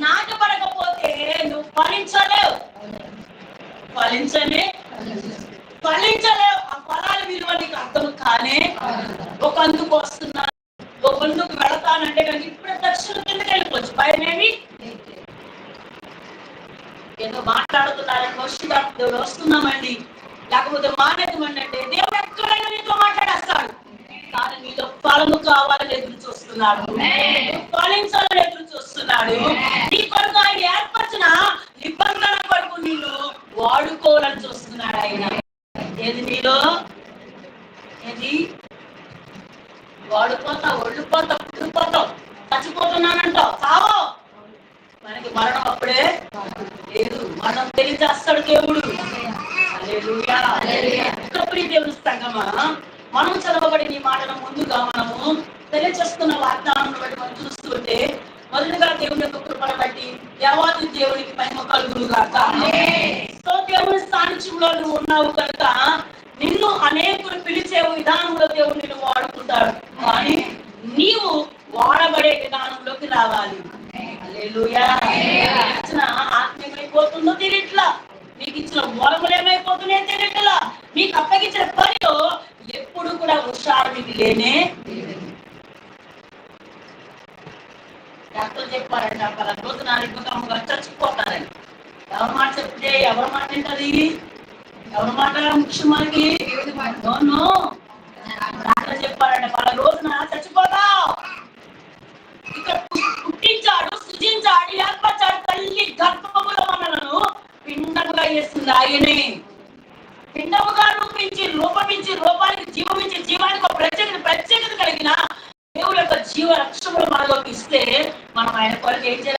నాటబడకపోతే నువ్వు ఫలించలేవు. ఫలించలే ఫలించలేవు. ఆ ఫలాల విలువ నీకు అర్థం కానే. ఒక అందుకు వస్తున్నాను, ఒక అందుకు వెళతానంటే కనుక ఇప్పుడే దక్షిణ కిందకి వెళ్ళిపోవచ్చు. భయమేమి ఏదో మాట్లాడుతున్నారని వస్తున్నామండి, లేకపోతే మానేదమండి అంటే దేవుడు ఎక్కడైనా నీతో మాట్లాడేస్తాడు. కానీ నీలో ఫలము కావాలని ఎదురు చూస్తున్నాడు, ఫలించాలని ఎదురు చూస్తున్నాడు. నీ కొరకు ఆయన ఏర్పరిచిన నిబంధన కొరకు నిన్ను వాడుకోవాలని చూస్తున్నాడు ఆయన. ఏది నీలో ఏది వాడుకోతావు, ఒళ్ళిపోతావు, పుడిపోతావు, చచ్చిపోతున్నానంటావు, చావో. మనకి మరణం అప్పుడే లేదు, మరణం తెలియజేస్తాడు దేవుడు. దేవుడు సంగమా, మనం చదవబడిన ఈ మాటను ముందుగా మనము తెలియజేస్తున్న వాగ్దానం బట్టి మనం చూస్తుంటే, మొదటిగా దేవుని యొక్క కృపను బట్టి యావత్తు దేవునికి మహిమ కలుగును గాక. సో దేవుని సాన్నిధ్యంలో నువ్వు ఉన్నావు కనుక నిన్ను అనేకులు పిలిచే విధానంలో దేవుడు నిన్ను వాడుకుంటాడు. కానీ నీవు వాడబడే విధానంలోకి రావాలి. ఇచ్చిన ఆత్మ ఏమైపోతుందో తెలియట్లా, నీకు ఇచ్చిన వరములు ఏమైపోతున్నాయో తెలియట్లా, నీకు అప్పగించిన పనిలో ఎప్పుడు కూడా హుషారు మీకు లేనే. డాక్టర్ చెప్పారంట, పలా రోజు నాలుగు చచ్చిపోతారని. ఎవరి మాట చెప్తే ఎవరి మాట ఏంటది, ఎవరి మాట ముఖ్యం మనకి? డాక్టర్ చెప్పారంట, పలా రోజున చచ్చిపోతావు. ఇక్కడ పుట్టించాడు, సృజించాడు, ఏర్పరిచాడు. తల్లి గర్భములో మనలను పిండముగా చేస్తుంది ఆయనే. పిండముగా రూపమించి రూపానికి జీవమించి జీవానికి ఒక ప్రత్యేకత కలిగిన దేవుడు యొక్క జీవ రక్షణలు మనలోకి ఇస్తే మనం ఆయన కొరకు ఏం చేయాలి?